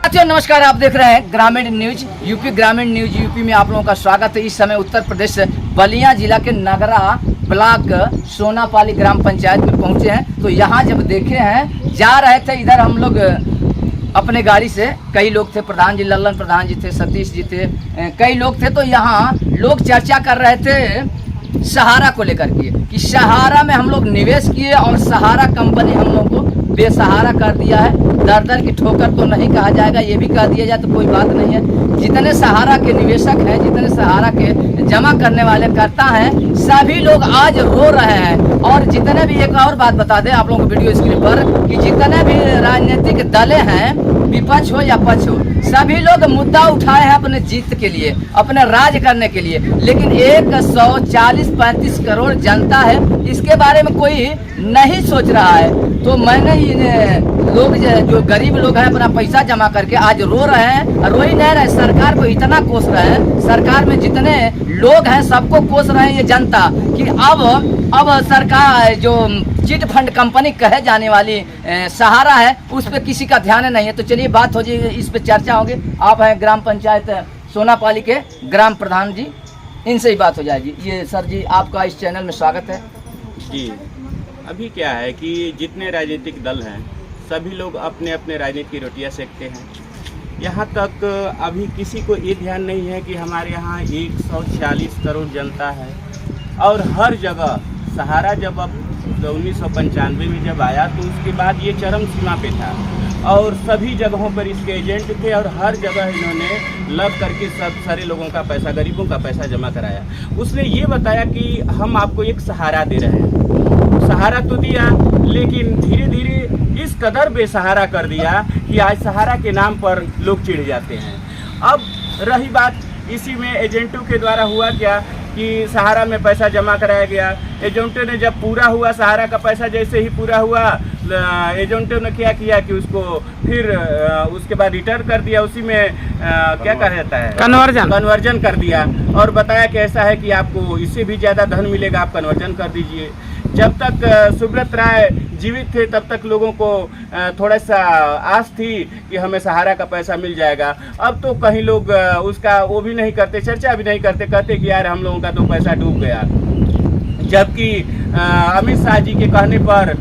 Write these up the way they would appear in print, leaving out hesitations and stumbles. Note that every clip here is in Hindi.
साथियों नमस्कार, आप देख रहे हैं ग्रामीण न्यूज यूपी। ग्रामीण न्यूज यूपी में आप लोगों का स्वागत है। इस समय उत्तर प्रदेश बलिया जिला के नगरा ब्लॉक सोनापाली ग्राम पंचायत में पहुंचे हैं। तो यहाँ जब देखे हैं, जा रहे थे इधर हम लोग अपने गाड़ी से, कई लोग थे, प्रधान जी, लल्लन प्रधान जी थे, सतीश जी थे, कई लोग थे। तो यहाँ लोग चर्चा कर रहे थे सहारा को लेकर के कि सहारा में हम लोग निवेश किए और सहारा कंपनी हम लोग को बेसहारा कर दिया है। दर दर की ठोकर तो नहीं कहा जाएगा, ये भी कह दिया जाए तो कोई बात नहीं है। जितने सहारा के निवेशक हैं, जितने सहारा के जमा करने वाले करता हैं, सभी लोग आज रो रहे हैं। और जितने भी, एक और बात बता दें आप लोगों को वीडियो स्क्रीन पर, कि जितने भी राजनीतिक दल हैं, विपक्ष हो या पक्ष हो, सभी लोग मुद्दा उठाए हैं अपने जीत के लिए, अपने राज करने के लिए। लेकिन 140-35 करोड़ जनता है, इसके बारे में कोई नहीं सोच रहा है। तो मैंने लोग जो गरीब लोग हैं अपना पैसा जमा करके आज रो रहे हैं, रो ही नहीं रहे, सरकार को इतना कोस रहे हैं। सरकार में जितने लोग हैं सबको कोस रहे हैं ये जनता कि अब सरकार जो चिट फंड कंपनी कहे जाने वाली सहारा है, उस पर किसी का ध्यान नहीं है। तो चलिए बात हो जाएगी, इस पर चर्चा होगी। आप हैं ग्राम पंचायत सोनापाली के ग्राम प्रधान जी, इनसे ही बात हो जाएगी। ये सर जी, आपका इस चैनल में स्वागत है जी। अभी क्या है कि जितने राजनीतिक दल हैं सभी लोग अपने अपने राजनीति की रोटियां सेकते हैं। यहाँ तक अभी किसी को ये ध्यान नहीं है कि हमारे यहाँ 140 करोड़ जनता है और हर जगह सहारा जब अब 1995 में जब आया तो उसके बाद ये चरम सीमा पे था और सभी जगहों पर इसके एजेंट थे और हर जगह इन्होंने लग करके सब सारे लोगों का पैसा, गरीबों का पैसा जमा कराया। उसने ये बताया कि हम आपको एक सहारा दे रहे हैं। सहारा तो दिया, लेकिन धीरे धीरे इस कदर बेसहारा कर दिया कि आज सहारा के नाम पर लोग चिढ़ जाते हैं। अब रही बात इसी में एजेंटों के द्वारा हुआ क्या कि सहारा में पैसा जमा कराया गया। एजेंटों ने जब पूरा हुआ, सहारा का पैसा जैसे ही पूरा हुआ, एजेंटों ने क्या किया कि उसको फिर उसके बाद रिटर्न कर दिया। उसी में क्या कहा जाता है, कन्वर्जन कर दिया और बताया कि ऐसा है कि आपको इससे भी ज़्यादा धन मिलेगा, आप कन्वर्जन कर दीजिए। जब तक सुब्रत राय जीवित थे तब तक लोगों को थोड़ा सा आस थी कि हमें सहारा का पैसा मिल जाएगा। अब तो कहीं लोग उसका वो भी नहीं करते, चर्चा भी नहीं करते, कहते कि यार हम लोगों का तो पैसा डूब गया। जबकि अमित शाह जी के कहने पर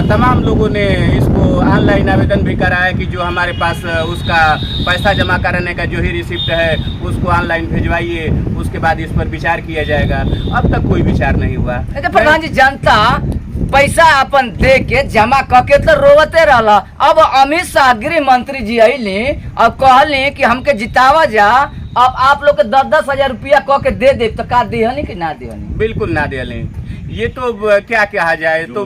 तमाम लोगों ने इसको ऑनलाइन आवेदन भी कराया कि जो हमारे पास उसका पैसा जमा कराने का जो ही रिसिप्ट है उसको ऑनलाइन भिजवाइए, उसके बाद इस पर विचार किया जाएगा। अब तक कोई विचार नहीं हुआ। प्रधान जी, जनता पैसा अपन दे के जमा करके तो रोवते रहला। अब अमित शाह गृह मंत्री जी अली और कहली कि हमके जितावा जा, अब आप लोग के 10-10 हजार रुपया कह के दे दे, तो का दिहनी कि ना दिहनी? बिल्कुल ना दिहनी। ये तो क्या कहा जाए, तो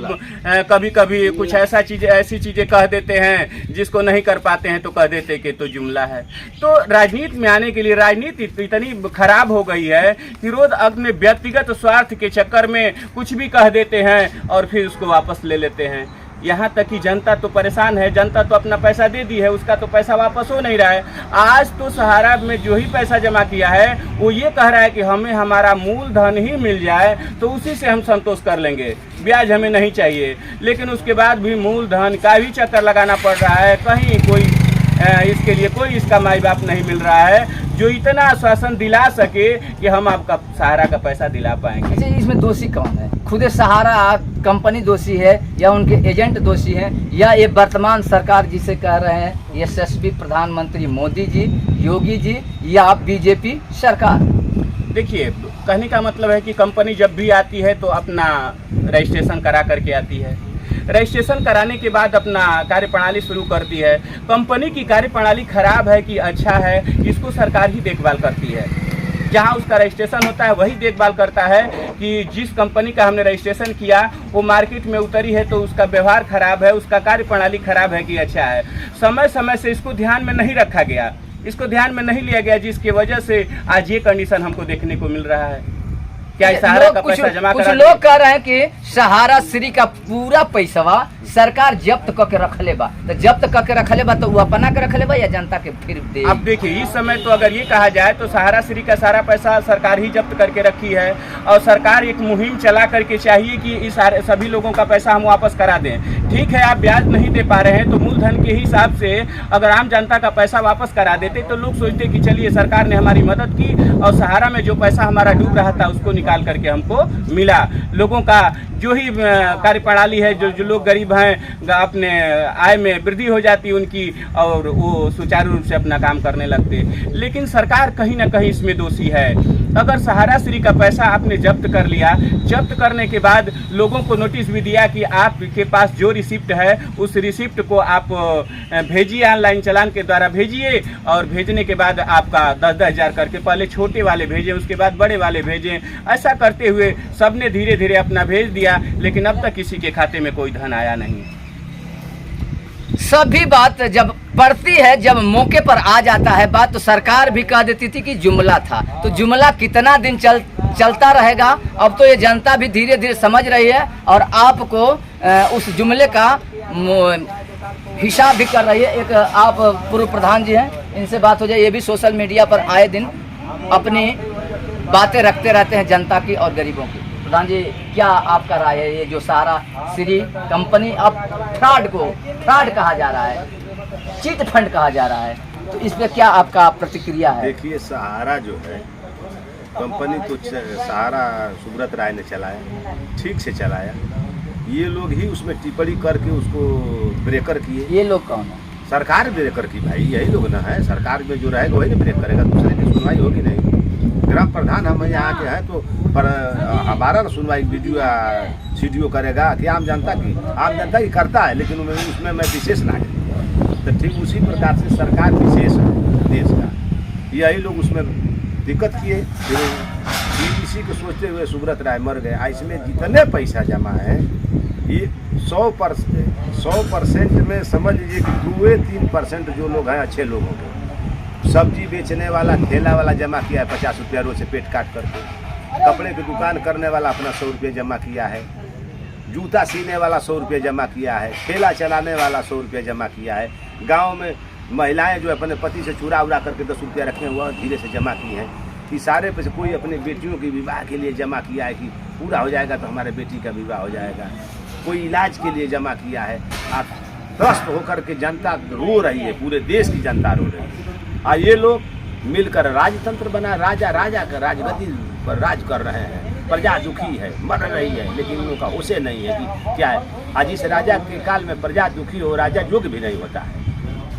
कभी कभी कुछ ऐसी चीजें कह देते हैं जिसको नहीं कर पाते हैं तो कह देते कि तो जुमला है। तो राजनीति में आने के लिए राजनीति इतनी खराब हो गई है कि रोज अपने व्यक्तिगत स्वार्थ के चक्कर में कुछ भी कह देते हैं और फिर उसको वापस ले लेते हैं। यहाँ तक कि जनता तो परेशान है, जनता तो अपना पैसा दे दी है, उसका तो पैसा वापस हो नहीं रहा है। आज तो सहारा में जो ही पैसा जमा किया है वो ये कह रहा है कि हमें हमारा मूलधन ही मिल जाए तो उसी से हम संतोष कर लेंगे, ब्याज हमें नहीं चाहिए। लेकिन उसके बाद भी मूलधन का भी चक्कर लगाना पड़ रहा है, कहीं कोई इसके लिए कोई इसका माई बाप नहीं मिल रहा है जो इतना आश्वासन दिला सके कि हम आपका सहारा का पैसा दिला पाएंगे। अच्छा, इसमें दोषी कौन है? खुद सहारा कंपनी दोषी है या उनके एजेंट दोषी हैं या ये वर्तमान सरकार जिसे कह रहे हैं यशस्वी प्रधानमंत्री मोदी जी, योगी जी, या बीजेपी सरकार? देखिए, कहने का मतलब है कि कंपनी जब भी आती है तो अपना रजिस्ट्रेशन करा करके आती है। रजिस्ट्रेशन कराने के बाद अपना कार्यप्रणाली शुरू करती है। कंपनी की कार्यप्रणाली खराब है कि अच्छा है, इसको सरकार ही देखभाल करती है। जहां उसका रजिस्ट्रेशन होता है वही देखभाल करता है कि जिस कंपनी का हमने रजिस्ट्रेशन किया वो मार्केट में उतरी है तो उसका व्यवहार खराब है, उसका कार्यप्रणाली खराब है कि अच्छा है। समय समय से इसको ध्यान में नहीं रखा गया, इसको ध्यान में नहीं लिया गया, जिसकी वजह से आज ये कंडीशन हमको देखने को मिल रहा है। क्या सहारा का पैसा जमा करा? कुछ लोग कह रहे हैं कि सहारा श्री का पूरा पैसा सरकार जब्त करके रख लेबा, तो जब्त करके रख लेबा तो वो अपना के रख लेबा या जनता के फिर दे? अब देखिए, इस समय तो अगर ये कहा जाए तो सहारा श्री का सारा पैसा सरकार ही जब्त करके रखी है और सरकार एक मुहिम चला करके चाहिए कि इस सभी लोगों का पैसा हम वापस करा दें। ठीक है आप ब्याज नहीं दे पा रहे हैं तो मूलधन के हिसाब से अगर आम जनता का पैसा वापस करा देते तो लोग सोचते कि चलिए सरकार ने हमारी मदद की और सहारा में जो पैसा हमारा डूब रहा था उसको निकाल करके हमको मिला। लोगों का जो ही कार्यप्रणाली है, जो लोग गरीब हैं अपने आय में वृद्धि हो जाती उनकी और वो सुचारू रूप से अपना काम करने लगते। लेकिन सरकार कहीं ना कहीं इसमें दोषी है। अगर सहारा श्री का पैसा आपने जब्त कर लिया, जब्त करने के बाद लोगों को नोटिस भी दिया कि आपके पास जो रिसिप्ट है उस रिसिप्ट को आप भेजिए, ऑनलाइन चालान के द्वारा भेजिए और भेजने के बाद आपका 10-10 हज़ार करके पहले छोटे वाले भेजें, उसके बाद बड़े वाले भेजें। ऐसा करते हुए सबने धीरे धीरे अपना भेज दिया, लेकिन अब तक किसी के खाते में कोई धन आया नहीं। सभी बात जब पड़ती है, जब मौके पर आ जाता है बात, तो सरकार भी कह देती थी कि जुमला था। तो जुमला कितना दिन चलता रहेगा, अब तो ये जनता भी धीरे धीरे समझ रही है और आपको उस जुमले का हिसाब भी कर रही है। एक आप पूर्व प्रधान जी हैं, इनसे बात हो जाए। ये भी सोशल मीडिया पर आए दिन अपनी बातें रखते रहते हैं जनता की और गरीबों की। प्रधान जी, क्या आपका राय है, ये जो सहारा श्री कंपनी अब फ्रॉड कहा जा रहा है, चिट फंड कहा जा रहा है, तो इस पे क्या आपका प्रतिक्रिया है? देखिए, सहारा जो है कंपनी तो सहारा सुब्रत राय ने चलाया, ठीक से चलाया। ये लोग ही उसमें टिप्पणी करके उसको ब्रेकर किए। ये लोग कौन है? सरकार ब्रेकर की भाई, यही लोग ना है। सरकार में जो रहेगा वही ना ब्रेक करेगा, दूसरे की सुनवाई होगी नहीं। ग्राम प्रधान हम यहाँ के हैं तो पर हमारा ना सुनवाई वीडियो सीडीओ करेगा कि आम जनता की करता है, लेकिन उसमें मैं विशेष नागरिक। तो ठीक उसी प्रकार से सरकार विशेष है देश का, यही लोग उसमें दिक्कत किए। फिर इसी को सोचते हुए सुब्रत राय मर गए। इसमें जितने पैसा जमा है ये 100% में समझ लीजिए कि 2-3% जो लोग हैं अच्छे लोग होंगे। सब्जी बेचने वाला, ठेला वाला जमा किया है 50 रुपया रोज से पेट काट करके। कपड़े की दुकान करने वाला अपना 100 रुपये जमा किया है। जूता सीने वाला 100 रुपये जमा किया है। ठेला चलाने वाला 100 रुपये जमा किया है। गांव में महिलाएं जो अपने पति से चुरा उड़ा करके 10 रुपया रखे हुआ धीरे से जमा की हैं। कि सारे पैसे कोई अपने बेटियों के विवाह के लिए जमा किया है कि पूरा हो जाएगा तो हमारे बेटी का विवाह हो जाएगा। कोई इलाज के लिए जमा किया है। आप त्रस्त होकर के जनता रो रही है, पूरे देश की जनता रो रही है। और ये लोग मिलकर राजतंत्र बना, राजा का राजगद्दी पर राज कर रहे हैं। प्रजा दुखी है, मर रही है, लेकिन उनका उसे नहीं है कि क्या है। आज इस राजा के काल में प्रजा दुखी हो, राजा योग्य भी नहीं होता है।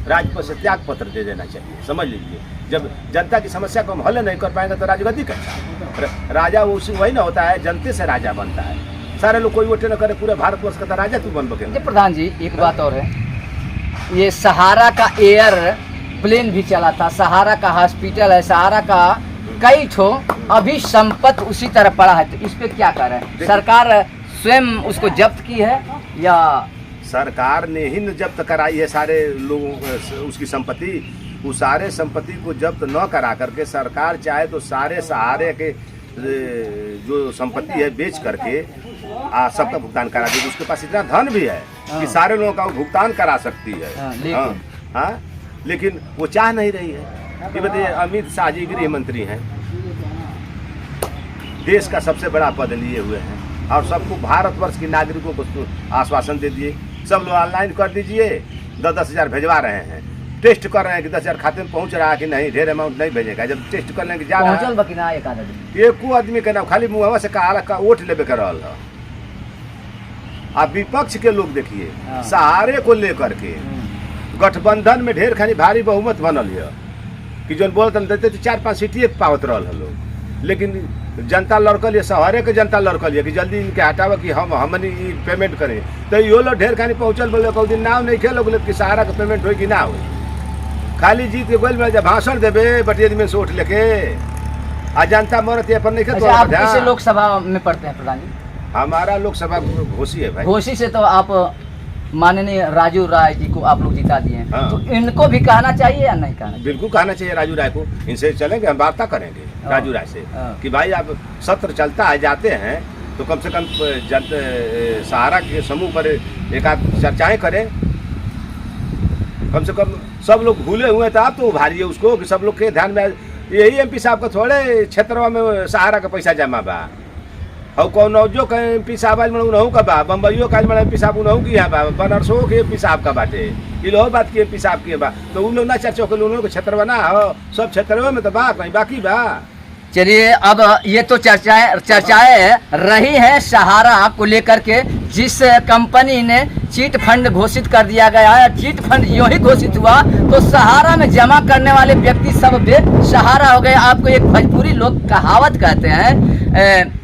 राजपद से त्याग पत्र दे देना चाहिए, समझ लीजिए। जब जनता की समस्या को हम हल नहीं कर पाएंगे तो राजगद्दी कैसा? राजा वही ना होता है, जनते से राजा बनता है। सारे लोग कोई वोटे न करे, पूरे भारतवर्ष का राजा तू बन बके। प्रधान जी, एक बात और है, ये सहारा का एयर प्लेन भी चला था, सहारा का हॉस्पिटल है, सहारा का कई ठो अभी संपत्ति उसी तरह पड़ा है, तो इस पे क्या कर रहे हैं? सरकार स्वयं उसको जब्त की है या सरकार ने ही जब्त कराई है सारे लोगों उसकी संपत्ति? उस सारे संपत्ति को जब्त न करा करके सरकार चाहे तो सारे सहारे के जो संपत्ति है बेच करके सबका भुगतान करा देगी। उसके पास इतना धन भी है कि सारे लोगों का भुगतान करा सकती है। लेकिन वो चाह नहीं रही है। कि बताइए, अमित शाह जी गृह मंत्री हैं, देश का सबसे बड़ा पद लिए हुए हैं और सबको भारतवर्ष के नागरिकों को आश्वासन दे दिए सब लोग ऑनलाइन कर दीजिए, 10-10 हज़ार भेजवा रहे हैं। टेस्ट कर रहे हैं कि 10 हज़ार खाते में पहुंच रहा है कि नहीं, ढेर अमाउंट नहीं भेजेगा। जब टेस्ट करने के जा रहा है एको आदमी के नाम खाली मुहवा से का वोट लेबे कर रहा है। आप विपक्ष के लोग देखिए, सहारे को लेकर के गठबंधन में ढेर खानी भारी बहुमत बनल है कि जो बोलते देते तो 4-5 सीटें पावत रहा लोग, लेकिन जनता लड़कल है, सहारे के जनता लड़कल है कि जल्दी इनके हटावा कि हमनी पेमेंट करें। तो ये लोग ढेर खानी पहुँचल बोले कौ दिन नाव नहीं खेलो बोले कि सहारा का पेमेंट हो कि ना हो। खाली जीत के गोल में जब भाषण देवे बटिया में से उठ लेके आ जनता मरत है पर नहीं खेल। आप किसी लोकसभा में पढ़ते हैं प्रधान जी? हमारा लोकसभा घोषी है भाई। घोषी से तो आप माननीय राजू राय जी को आप लोग जिता दिए हैं। तो इनको भी कहना चाहिए या नहीं कहना चाहिए? बिल्कुल कहना चाहिए राजू राय को। इनसे चलेंगे, हम वार्ता करेंगे राजू राय से कि भाई आप सत्र चलता है जाते हैं तो कम से कम सहारा के समूह पर एक आध चर्चाएं करें। कम से कम सब लोग भूले हुए थे, आप तो उभारिए उसको कि सब लोग के ध्यान में। यही MP साहब का थोड़े क्षेत्रों में सहारा का पैसा जमा बा। और कौन जो कहे एमपी साहब आज उनहू का बा, बम्बईयो का आज एमपी साहब उनहू की यहाँ बा, बनारसो के एमपी साहब का बाटे, इलाहाबाद के एमपी साहब के बा, तो उन लोग ना चर्चा के उन लोग के क्षेत्र बना हो, सब क्षेत्रों में तो बात नहीं बाकी बा। चलिए, अब ये तो चर्चाएं रही हैं सहारा को लेकर के, जिस कंपनी ने चीट फंड घोषित कर दिया गया है। चीट फंड यूं ही घोषित हुआ तो सहारा में जमा करने वाले व्यक्ति सब बेसहारा हो गए। आपको एक भोजपुरी लोग कहावत कहते हैं,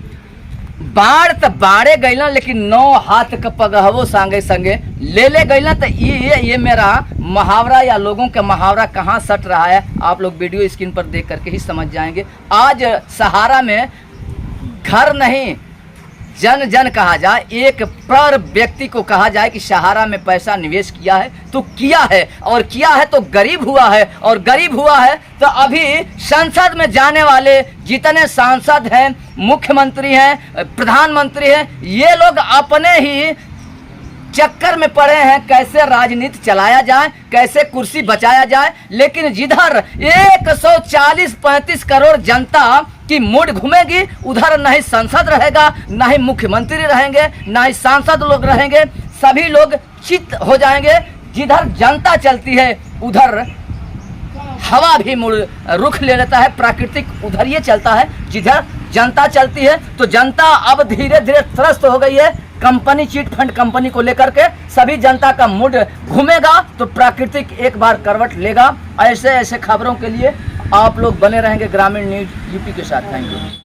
बाढ़ त बाढ़े गईला लेकिन 9 हाथ का पगहवो संगे संगे ले गईला। तो ये मेरा मुहावरा या लोगों का मुहावरा कहाँ सट रहा है, आप लोग वीडियो स्क्रीन पर देख करके ही समझ जाएंगे। आज सहारा में घर नहीं जन जन कहा जाए, एक पर व्यक्ति को कहा जाए कि सहारा में पैसा निवेश किया है तो किया है, और किया है तो गरीब हुआ है, और गरीब हुआ है तो अभी संसद में जाने वाले जितने सांसद हैं, मुख्यमंत्री हैं, प्रधानमंत्री हैं, ये लोग अपने ही चक्कर में पड़े हैं कैसे राजनीति चलाया जाए, कैसे कुर्सी बचाया जाए। लेकिन जिधर 140-35 करोड़ जनता की मूड घूमेगी, उधर न ही संसद रहेगा, न ही मुख्यमंत्री रहेंगे, न ही सांसद लोग रहेंगे, सभी लोग चित हो जाएंगे। जिधर जनता चलती है उधर हवा भी रुख ले लेता है, प्राकृतिक उधर ये चलता है। जिधर जनता चलती है तो जनता अब धीरे धीरे त्रस्त हो गई है कंपनी, चीट फंड कंपनी को लेकर के। सभी जनता का मूड घूमेगा तो प्राकृतिक एक बार करवट लेगा। ऐसे ऐसे खबरों के लिए आप लोग बने रहेंगे ग्रामीण न्यूज यूपी के साथ। Thank you.